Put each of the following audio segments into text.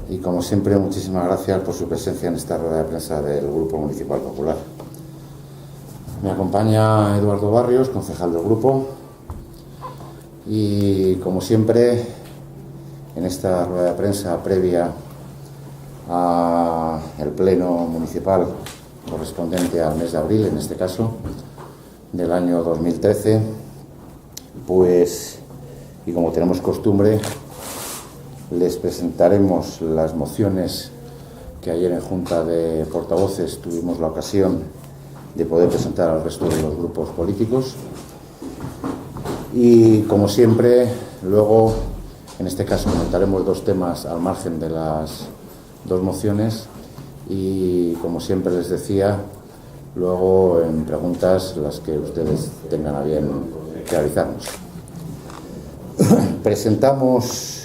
y como siempre muchísimas gracias por su presencia en esta rueda de prensa del Grupo Municipal Popular. Me acompaña Eduardo Barrios, concejal del grupo, y como siempre en esta rueda de prensa previa al pleno municipal correspondiente al mes de abril, en este caso, del año 2013, pues, y como tenemos costumbre, les presentaremos las mociones que ayer en Junta de Portavoces tuvimos la ocasión de poder presentar al resto de los grupos políticos. Y como siempre, luego, en este caso, comentaremos dos temas al margen de las dos mociones y, como siempre les decía, luego en preguntas las que ustedes tengan a bien realizarnos. Presentamos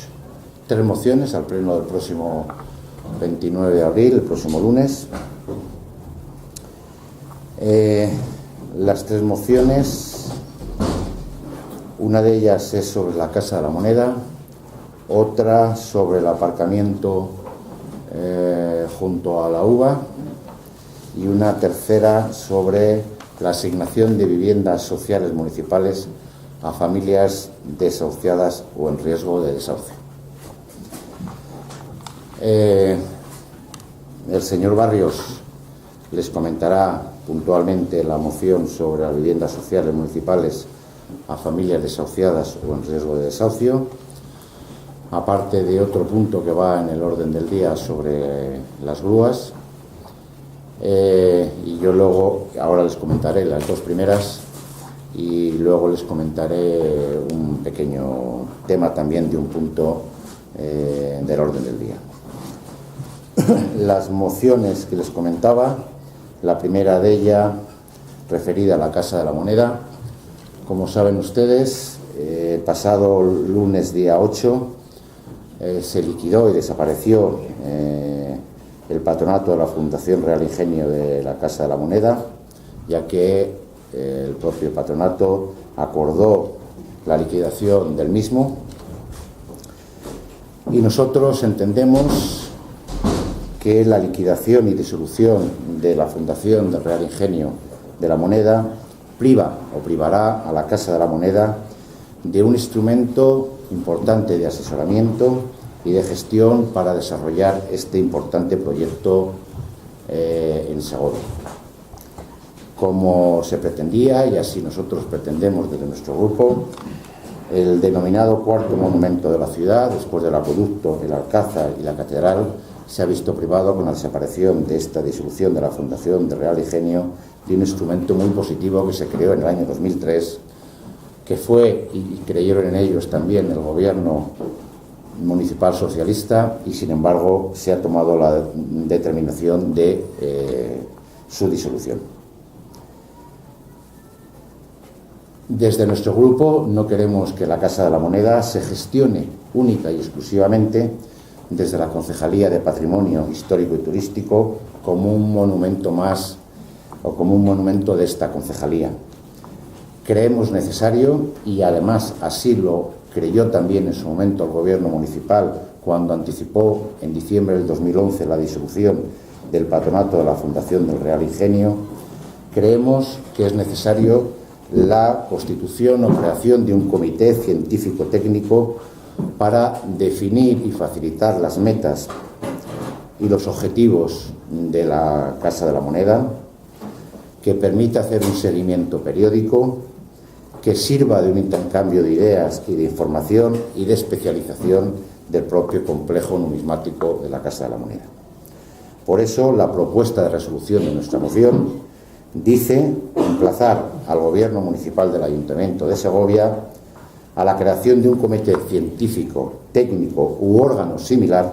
tres mociones al pleno del próximo 29 de abril, el próximo lunes. Las tres mociones, una de ellas es sobre la Casa de la Moneda, otra sobre el aparcamiento junto a la UVA y una tercera sobre la asignación de viviendas sociales municipales a familias desahuciadas o en riesgo de desahucio. El señor Barrios les comentará puntualmente la moción sobre las viviendas sociales municipales a familias desahuciadas o en riesgo de desahucio, aparte de otro punto que va en el orden del día sobre las grúas. Y yo luego, ahora les comentaré las dos primeras y luego les comentaré un pequeño tema también de un punto del orden del día. Las mociones que les comentaba, la primera de ellas referida a la Casa de la Moneda. Como saben ustedes, pasado lunes día 8 se liquidó y desapareció el patronato de la Fundación Real Ingenio de la Casa de la Moneda, ya que el propio patronato acordó la liquidación del mismo, y nosotros entendemos que la liquidación y disolución de la Fundación del Real Ingenio de la Moneda privará a la Casa de la Moneda de un instrumento importante de asesoramiento y de gestión para desarrollar este importante proyecto en Segovia. Como se pretendía, y así nosotros pretendemos desde nuestro grupo, el denominado cuarto monumento de la ciudad, después del acueducto, el Alcázar y la Catedral, se ha visto privado con la desaparición de esta disolución de la Fundación de Real Ingenio de un instrumento muy positivo que se creó en el año 2003, que fue, y creyeron en ellos también, el gobierno municipal socialista, y sin embargo se ha tomado la determinación de su disolución. Desde nuestro grupo no queremos que la Casa de la Moneda se gestione única y exclusivamente desde la Concejalía de Patrimonio Histórico y Turístico como un monumento más o como un monumento de esta concejalía. Creemos necesario, y además así lo creyó también en su momento el Gobierno municipal cuando anticipó en diciembre del 2011 la disolución del patronato de la Fundación del Real Ingenio, creemos que es necesario la constitución o creación de un comité científico-técnico para definir y facilitar las metas y los objetivos de la Casa de la Moneda, que permita hacer un seguimiento periódico, que sirva de un intercambio de ideas y de información y de especialización del propio complejo numismático de la Casa de la Moneda. Por eso, la propuesta de resolución de nuestra moción dice emplazar al Gobierno Municipal del Ayuntamiento de Segovia a la creación de un comité científico, técnico u órgano similar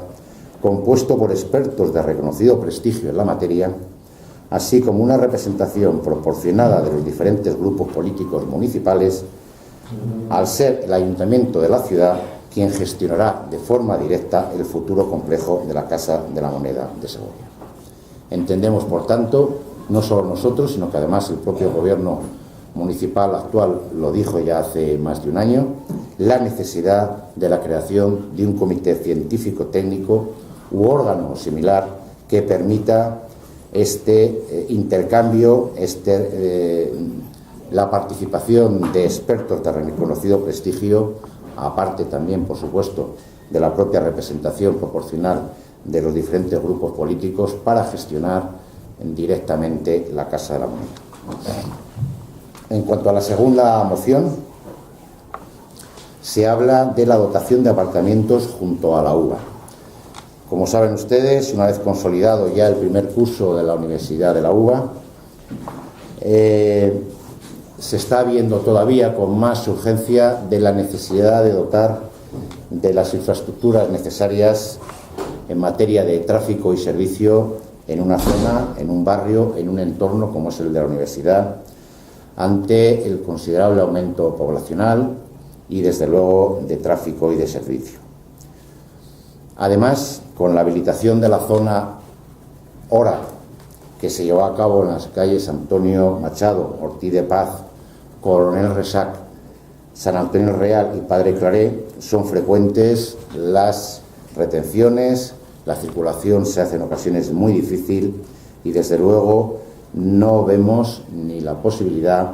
compuesto por expertos de reconocido prestigio en la materia, así como una representación proporcionada de los diferentes grupos políticos municipales, al ser el Ayuntamiento de la ciudad quien gestionará de forma directa el futuro complejo de la Casa de la Moneda de Segovia. Entendemos, por tanto, no solo nosotros, sino que además el propio Gobierno municipal actual lo dijo ya hace más de un año, la necesidad de la creación de un comité científico-técnico u órgano similar que permita este intercambio, la participación de expertos de reconocido prestigio, aparte también, por supuesto, de la propia representación proporcional de los diferentes grupos políticos para gestionar directamente la Casa de la Moneda. En cuanto a la segunda moción, se habla de la dotación de aparcamientos junto a la UBA. Como saben ustedes, una vez consolidado ya el primer curso de la Universidad de la UBA, se está viendo todavía con más urgencia de la necesidad de dotar de las infraestructuras necesarias en materia de tráfico y servicio en una zona, en un barrio, en un entorno como es el de la universidad, ante el considerable aumento poblacional y, desde luego, de tráfico y de servicio. Además, con la habilitación de la zona Hora, que se llevó a cabo en las calles Antonio Machado, Ortiz de Paz, Coronel Resac, San Antonio Real y Padre Claré, son frecuentes las retenciones, la circulación se hace en ocasiones muy difícil y, desde luego, no vemos ni la posibilidad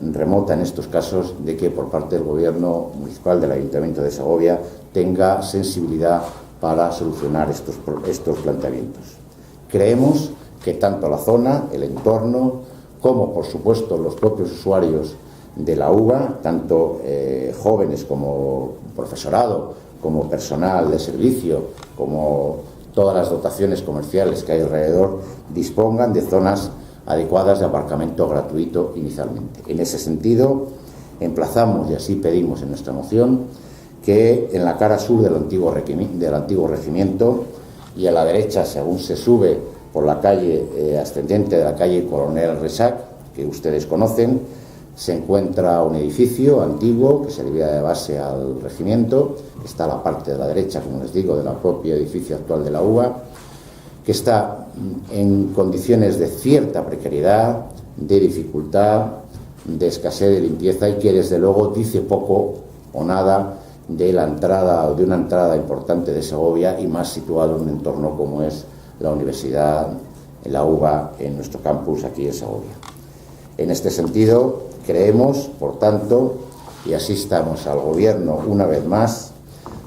remota en estos casos de que por parte del Gobierno municipal del Ayuntamiento de Segovia tenga sensibilidad para solucionar estos planteamientos. Creemos que tanto la zona, el entorno, como por supuesto los propios usuarios de la UBA, tanto jóvenes como profesorado, como personal de servicio, como todas las dotaciones comerciales que hay alrededor, dispongan de zonas adecuadas de aparcamiento gratuito inicialmente. En ese sentido, emplazamos, y así pedimos en nuestra moción, que en la cara sur del antiguo regimiento y a la derecha, según se sube por la calle ascendente de la calle Coronel Resac, que ustedes conocen, se encuentra un edificio antiguo que servía de base al regimiento. Está a la parte de la derecha, como les digo, del propio edificio actual de la UBA, que está en condiciones de cierta precariedad, de dificultad, de escasez de limpieza y que, desde luego, dice poco o nada de la entrada o de una entrada importante de Segovia, y más situado en un entorno como es la Universidad, la UBA, en nuestro campus aquí en Segovia. En este sentido, creemos, por tanto, y asistamos al Gobierno una vez más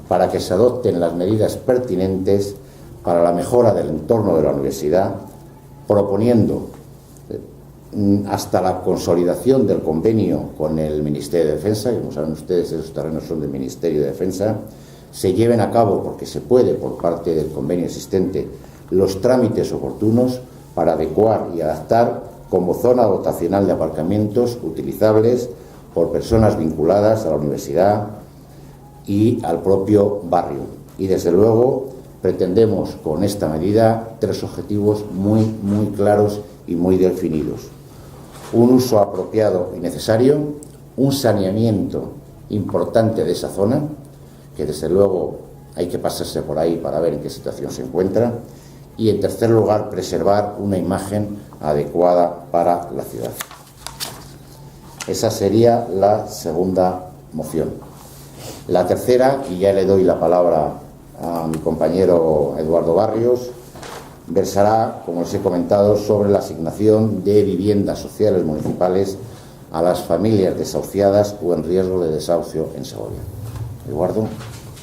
para que se adopten las medidas pertinentes para la mejora del entorno de la universidad, proponiendo hasta la consolidación del convenio con el Ministerio de Defensa, que, como saben ustedes, esos terrenos son del Ministerio de Defensa, se lleven a cabo, porque se puede, por parte del convenio existente, los trámites oportunos para adecuar y adaptar como zona dotacional de aparcamientos utilizables por personas vinculadas a la universidad y al propio barrio. Y, desde luego, pretendemos con esta medida tres objetivos muy claros y muy definidos: un uso apropiado y necesario, un saneamiento importante de esa zona, que desde luego hay que pasarse por ahí para ver en qué situación se encuentra, y, en tercer lugar, preservar una imagen adecuada para la ciudad. Esa sería la segunda moción. La tercera, y ya le doy la palabra a mi compañero Eduardo Barrios, versará, como les he comentado, sobre la asignación de viviendas sociales municipales a las familias desahuciadas o en riesgo de desahucio en Segovia. Eduardo.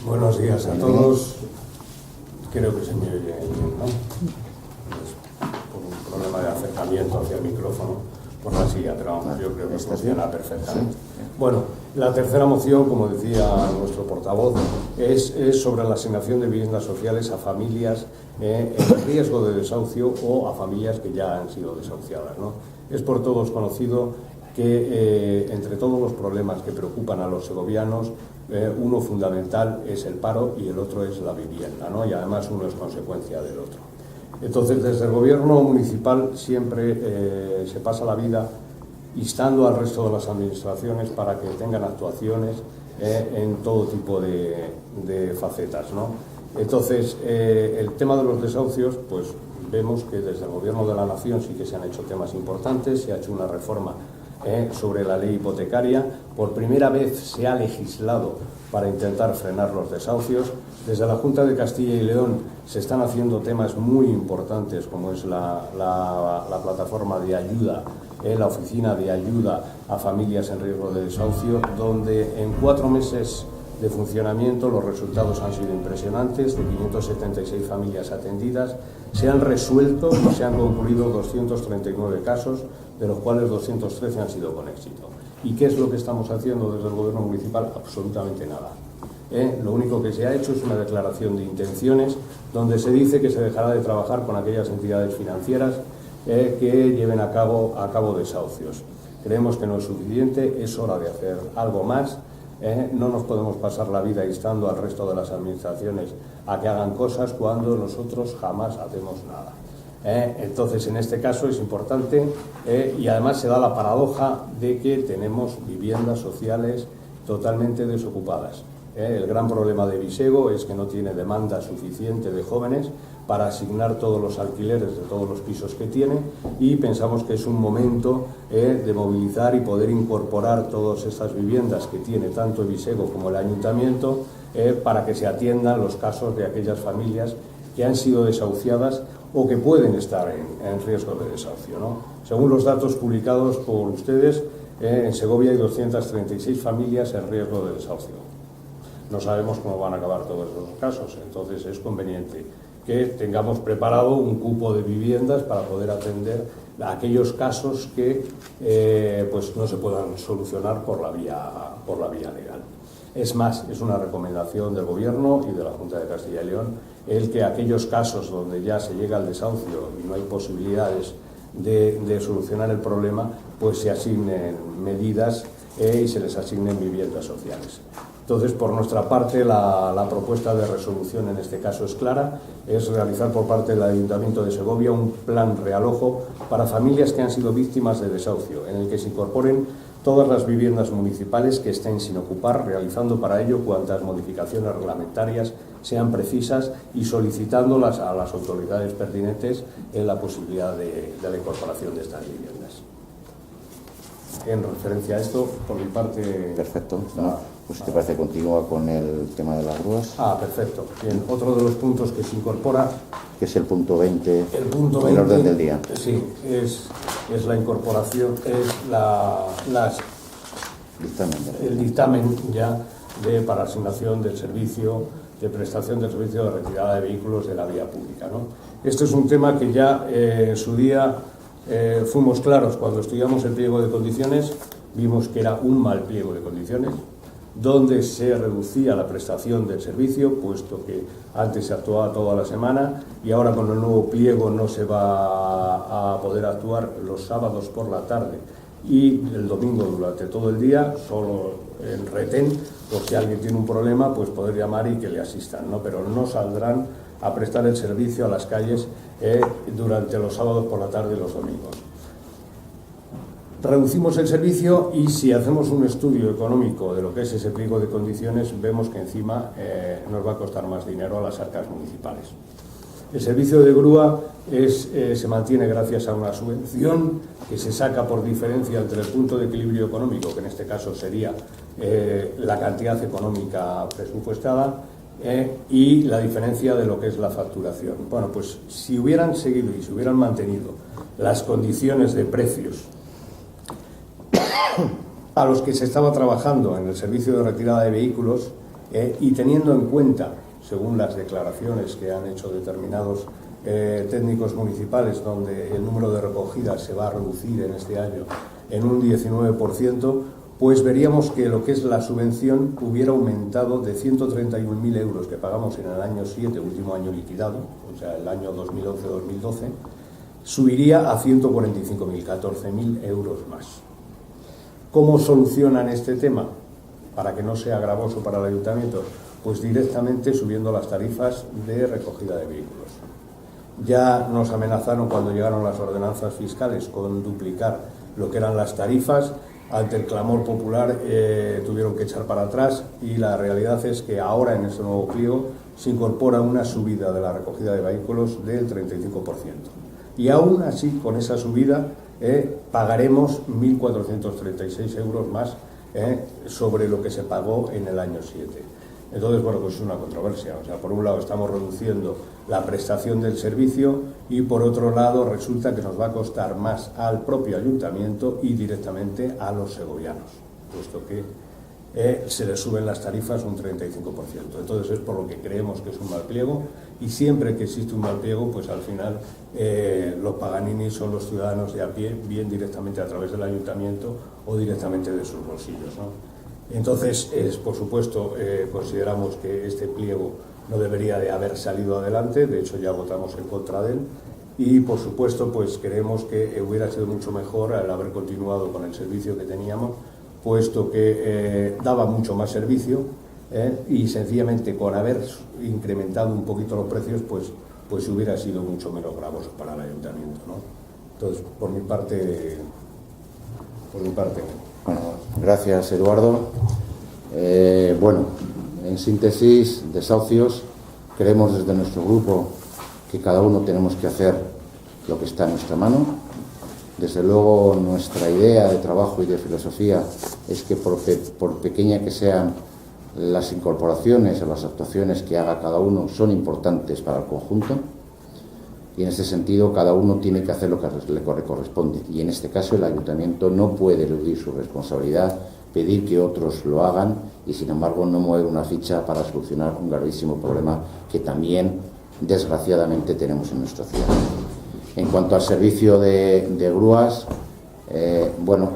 Buenos días a todos. Creo que se me oye bien, ¿no? Pues, por un problema de acercamiento hacia el micrófono por la silla, pero vamos, yo creo que funciona perfectamente. Bueno, la tercera moción, como decía nuestro portavoz, es sobre la asignación de viviendas sociales a familias en riesgo de desahucio o a familias que ya han sido desahuciadas, ¿no? Es por todos conocido que entre todos los problemas que preocupan a los segovianos, uno fundamental es el paro y el otro es la vivienda, ¿no? Y además uno es consecuencia del otro. Entonces, desde el Gobierno municipal siempre se pasa la vida instando al resto de las administraciones para que tengan actuaciones en todo tipo de facetas, ¿no? Entonces, el tema de los desahucios, pues vemos que desde el Gobierno de la Nación sí que se han hecho temas importantes, se ha hecho una reforma sobre la ley hipotecaria. Por primera vez se ha legislado para intentar frenar los desahucios. Desde la Junta de Castilla y León se están haciendo temas muy importantes, como es la plataforma de ayuda, la oficina de ayuda a familias en riesgo de desahucio, donde en 4 meses de funcionamiento los resultados han sido impresionantes. De 576 familias atendidas se han resuelto y se han concluido 239 casos, de los cuales 213 han sido con éxito. ¿Y qué es lo que estamos haciendo desde el Gobierno municipal? Absolutamente nada. Lo único que se ha hecho es una declaración de intenciones donde se dice que se dejará de trabajar con aquellas entidades financieras que lleven a cabo desahucios. Creemos que no es suficiente, es hora de hacer algo más. No nos podemos pasar la vida instando al resto de las administraciones a que hagan cosas cuando nosotros jamás hacemos nada. Entonces, en este caso es importante y además se da la paradoja de que tenemos viviendas sociales totalmente desocupadas. El gran problema de Visego es que no tiene demanda suficiente de jóvenes para asignar todos los alquileres de todos los pisos que tiene, y pensamos que es un momento de movilizar y poder incorporar todas estas viviendas que tiene tanto Visego como el Ayuntamiento para que se atiendan los casos de aquellas familias que han sido desahuciadas o que pueden estar en riesgo de desahucio, ¿no? Según los datos publicados por ustedes, en Segovia hay 236 familias en riesgo de desahucio. No sabemos cómo van a acabar todos esos casos, entonces es conveniente que tengamos preparado un cupo de viviendas para poder atender a aquellos casos que pues no se puedan solucionar por la vía legal. Es más, es una recomendación del Gobierno y de la Junta de Castilla y León el que aquellos casos donde ya se llega al desahucio y no hay posibilidades de solucionar el problema, pues se asignen medidas y se les asignen viviendas sociales. Entonces, por nuestra parte, la propuesta de resolución en este caso es clara, es realizar por parte del Ayuntamiento de Segovia un plan realojo para familias que han sido víctimas de desahucio, en el que se incorporen todas las viviendas municipales que estén sin ocupar, realizando para ello cuantas modificaciones reglamentarias sean precisas y solicitándolas a las autoridades pertinentes en la posibilidad de la incorporación de estas viviendas. En referencia a esto, por mi parte... Perfecto. Pues si te parece, continúa con el tema de las grúas. Perfecto. Bien, otro de los puntos que se incorpora... Que es el punto 20, el punto 20 del orden del día. Sí, es la incorporación, el dictamen ya para asignación del servicio, de prestación del servicio de retirada de vehículos de la vía pública, ¿no? Este es un tema que ya en su día fuimos claros cuando estudiamos el pliego de condiciones, vimos que era un mal pliego de condiciones, donde se reducía la prestación del servicio, puesto que antes se actuaba toda la semana y ahora con el nuevo pliego no se va a poder actuar los sábados por la tarde y el domingo durante todo el día, solo en retén, por si alguien tiene un problema, pues poder llamar y que le asistan, ¿no? Pero no saldrán a prestar el servicio a las calles durante los sábados por la tarde y los domingos. Reducimos el servicio y si hacemos un estudio económico de lo que es ese pliego de condiciones, vemos que encima nos va a costar más dinero a las arcas municipales. El servicio de grúa se mantiene gracias a una subvención que se saca por diferencia entre el punto de equilibrio económico, que en este caso sería la cantidad económica presupuestada, y la diferencia de lo que es la facturación. Bueno, pues si hubieran seguido y se hubieran mantenido las condiciones de precios a los que se estaba trabajando en el servicio de retirada de vehículos y teniendo en cuenta, según las declaraciones que han hecho determinados técnicos municipales, donde el número de recogidas se va a reducir en este año en un 19%, pues veríamos que lo que es la subvención hubiera aumentado de 131.000 euros que pagamos en el año 7, último año liquidado, o sea, el año 2011-2012, subiría a 145.000, 14.000 euros más. ¿Cómo solucionan este tema para que no sea gravoso para el ayuntamiento? Pues directamente subiendo las tarifas de recogida de vehículos. Ya nos amenazaron cuando llegaron las ordenanzas fiscales con duplicar lo que eran las tarifas. Ante el clamor popular tuvieron que echar para atrás y la realidad es que ahora en este nuevo pliego se incorpora una subida de la recogida de vehículos del 35%. Y aún así, con esa subida, pagaremos 1.436 euros más sobre lo que se pagó en el año 7. Entonces, bueno, pues es una controversia. O sea, por un lado estamos reduciendo la prestación del servicio y por otro lado resulta que nos va a costar más al propio ayuntamiento y directamente a los segovianos, puesto que se les suben las tarifas un 35%. Entonces es por lo que creemos que es un mal pliego, y siempre que existe un mal pliego, pues al final los paganini son los ciudadanos de a pie, bien directamente a través del ayuntamiento o directamente de sus bolsillos, ¿no? Entonces, por supuesto, consideramos que este pliego no debería de haber salido adelante, de hecho ya votamos en contra de él, y por supuesto pues creemos que hubiera sido mucho mejor el haber continuado con el servicio que teníamos, puesto que daba mucho más servicio, y sencillamente con haber incrementado un poquito los precios pues hubiera sido mucho menos gravoso para el ayuntamiento, ¿no? Entonces, por mi parte. Bueno, gracias, Eduardo. Bueno, en síntesis, desahucios, creemos desde nuestro grupo que cada uno tenemos que hacer lo que está en nuestra mano. Desde luego, nuestra idea de trabajo y de filosofía es que por pequeña que sean las incorporaciones o las actuaciones que haga cada uno, son importantes para el conjunto, y en ese sentido cada uno tiene que hacer lo que le corresponde, y en este caso el ayuntamiento no puede eludir su responsabilidad, pedir que otros lo hagan y sin embargo no mover una ficha para solucionar un gravísimo problema que también desgraciadamente tenemos en nuestra ciudad. En cuanto al servicio de grúas, bueno,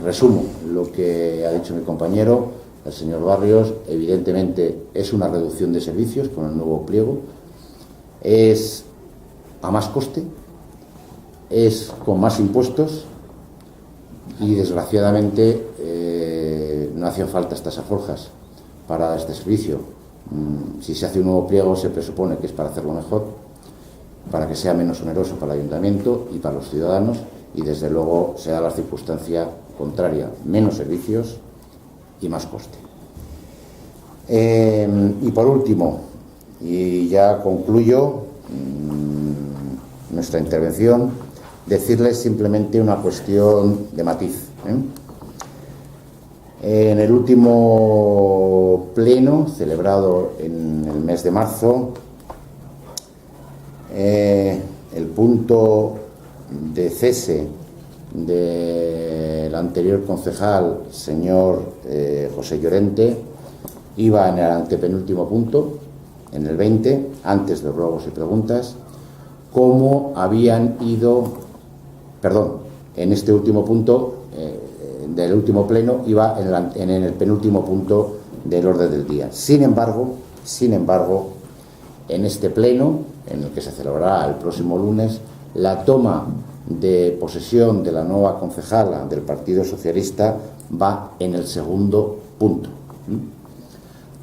resumo lo que ha dicho mi compañero, el señor Barrios. Evidentemente es una reducción de servicios con el nuevo pliego, es a más coste, es con más impuestos y desgraciadamente no hacían falta estas alforjas para este servicio. Si se hace un nuevo pliego se presupone que es para hacerlo mejor, para que sea menos oneroso para el ayuntamiento y para los ciudadanos, y desde luego se da la circunstancia contraria, menos servicios y más coste. Y por último, y ya concluyo nuestra intervención, decirles simplemente una cuestión de matiz. En el último pleno celebrado en el mes de marzo, el punto de cese del anterior concejal, señor José Llorente, iba en el antepenúltimo punto, en el 20, antes de ruegos y preguntas, cómo habían ido, en este último punto del último pleno iba en el penúltimo punto del orden del día. Sin embargo, en este pleno, en el que se celebrará el próximo lunes, la toma de posesión de la nueva concejala del Partido Socialista va en el segundo punto,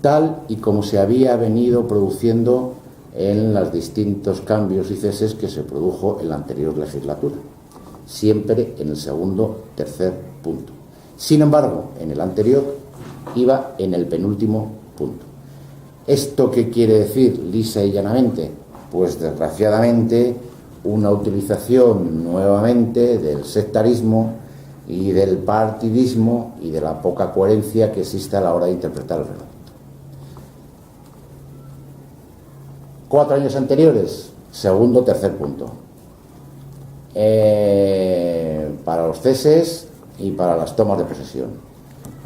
tal y como se había venido produciendo en los distintos cambios y ceses que se produjo en la anterior legislatura, siempre en el segundo, tercer punto. Sin embargo, en el anterior iba en el penúltimo punto. ¿Esto qué quiere decir, lisa y llanamente? Pues desgraciadamente una utilización nuevamente del sectarismo y del partidismo y de la poca coherencia que existe a la hora de interpretar el reglamento. 4 años anteriores, segundo, tercer punto. Para los ceses y para las tomas de posesión.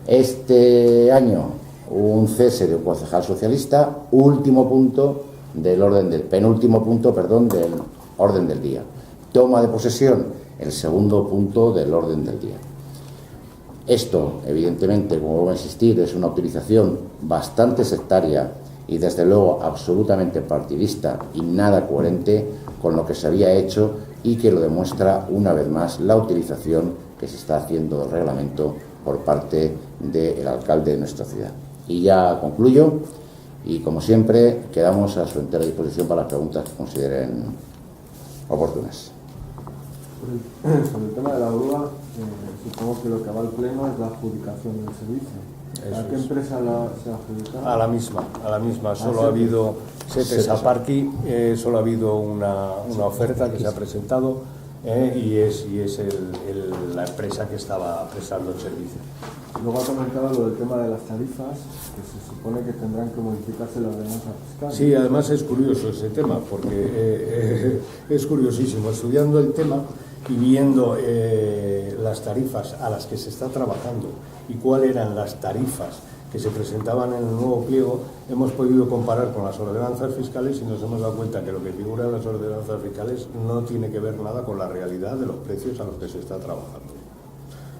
Este año, un cese de un concejal socialista, último punto del orden del penúltimo punto, del orden del día. Toma de posesión, el segundo punto del orden del día. Esto, evidentemente, como vuelvo a insistir, es una utilización bastante sectaria y desde luego absolutamente partidista y nada coherente con lo que se había hecho, y que lo demuestra una vez más la utilización que se está haciendo del reglamento por parte del alcalde de nuestra ciudad. Y ya concluyo, y como siempre quedamos a su entera disposición para las preguntas que consideren oportunas. Sobre el tema de la grúa, supongo que lo que va al pleno es la adjudicación del servicio. ¿A qué empresa se ha adjudicado? A la misma. Solo ha habido Setes Aparqui, solo ha habido una oferta que se ha presentado. y es la empresa que estaba prestando el servicio. Luego ha comentado lo del tema de las tarifas, que se supone que tendrán que modificarse la ordenanza fiscal. Sí, además es curioso ese tema, porque es curiosísimo. Estudiando el tema y viendo las tarifas a las que se está trabajando y cuáles eran las tarifas que se presentaban en el nuevo pliego, hemos podido comparar con las ordenanzas fiscales y nos hemos dado cuenta que lo que figura en las ordenanzas fiscales no tiene que ver nada con la realidad de los precios a los que se está trabajando.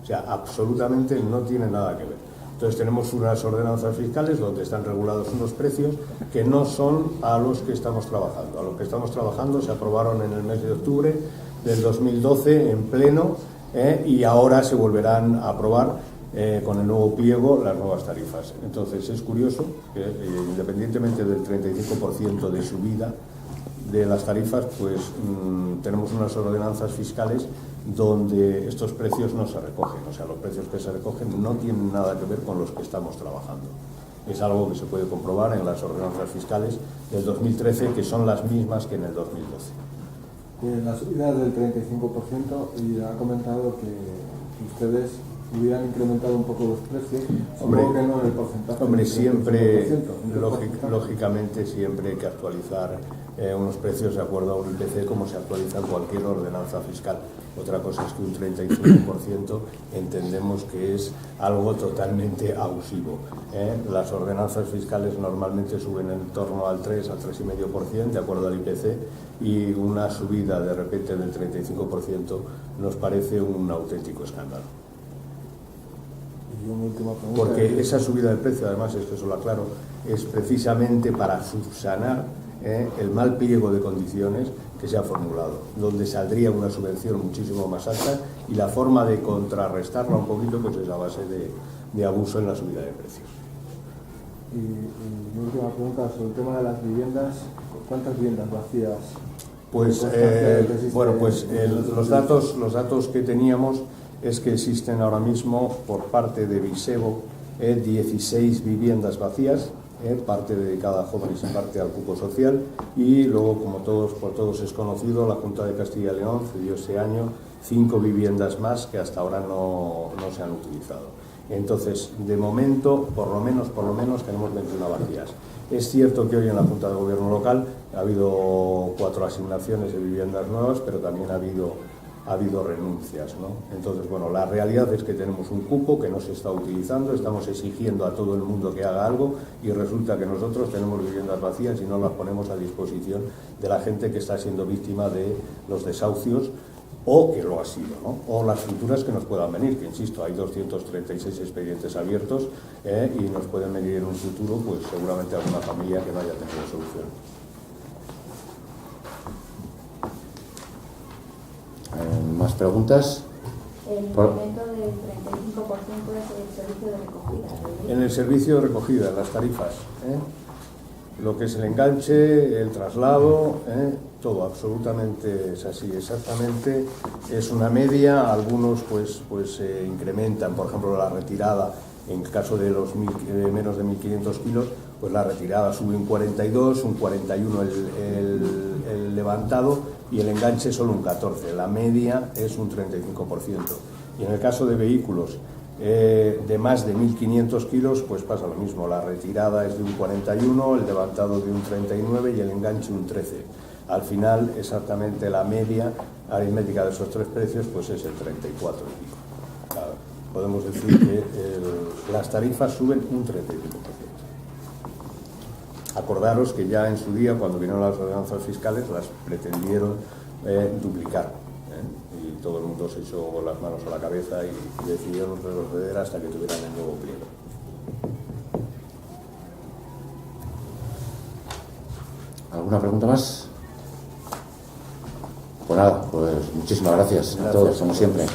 O sea, absolutamente no tiene nada que ver. Entonces tenemos unas ordenanzas fiscales donde están regulados unos precios que no son a los que estamos trabajando. A los que estamos trabajando se aprobaron en el mes de octubre del 2012 en pleno, y ahora se volverán a aprobar con el nuevo pliego las nuevas tarifas. Entonces es curioso que independientemente del 35% de subida de las tarifas, pues tenemos unas ordenanzas fiscales donde estos precios no se recogen. O sea, los precios que se recogen no tienen nada que ver con los que estamos trabajando. Es algo que se puede comprobar en las ordenanzas fiscales del 2013, que son las mismas que en el 2012. La subida es del 35% y ha comentado que ustedes hubieran incrementado un poco los precios. Hombre, que no en el porcentaje. Hombre, siempre, lógicamente, siempre hay que actualizar unos precios de acuerdo a un IPC, como se actualiza en cualquier ordenanza fiscal. Otra cosa es que un 35% entendemos que es algo totalmente abusivo. Las ordenanzas fiscales normalmente suben en torno al 3, al 3,5% de acuerdo al IPC, y una subida de repente del 35% nos parece un auténtico escándalo. Y una última pregunta. Porque esa subida de precio, además, es que eso lo aclaro, es precisamente para subsanar el mal pliego de condiciones que se ha formulado, donde saldría una subvención muchísimo más alta, y la forma de contrarrestarla un poquito pues es a base de abuso en la subida de precios. Y mi última pregunta sobre el tema de las viviendas. ¿Cuántas viviendas vacías? Pues los datos que teníamos es que existen ahora mismo por parte de Visebo 16 viviendas vacías, parte dedicada a jóvenes y parte al cupo social, y luego, como por todos es conocido, la Junta de Castilla y León cedió ese año 5 viviendas más que hasta ahora no se han utilizado. Entonces, de momento, por lo menos tenemos 21 vacías. Es cierto que hoy en la Junta de Gobierno local ha habido 4 asignaciones de viviendas nuevas, pero también ha habido renuncias, ¿no? Entonces, bueno, la realidad es que tenemos un cupo que no se está utilizando, estamos exigiendo a todo el mundo que haga algo, y resulta que nosotros tenemos viviendas vacías y no las ponemos a disposición de la gente que está siendo víctima de los desahucios, o que lo ha sido, ¿no? O las futuras que nos puedan venir, que insisto, hay 236 expedientes abiertos, y nos pueden venir en un futuro, pues seguramente alguna familia que no haya tenido solución. ¿Más preguntas? El incremento del 35% es el servicio de recogida. En el servicio de recogida, en las tarifas, lo que es el enganche, el traslado, todo absolutamente es así, exactamente. Es una media, algunos pues se incrementan, por ejemplo la retirada, en caso de los menos de 1.500 kilos, pues la retirada sube un 42, un 41 el levantado, y el enganche solo un 14, la media es un 35%. Y en el caso de vehículos de más de 1.500 kilos, pues pasa lo mismo, la retirada es de un 41, el levantado de un 39 y el enganche un 13. Al final, exactamente la media aritmética de esos 3 precios pues es el 34 y pico. Claro, podemos decir que las tarifas suben un 35%. Acordaros que ya en su día, cuando vinieron las ordenanzas fiscales, las pretendieron duplicar, y todo el mundo se echó las manos a la cabeza y decidieron retroceder hasta que tuvieran el nuevo pliego. ¿Alguna pregunta más? Pues nada, pues muchísimas gracias a todos, como siempre.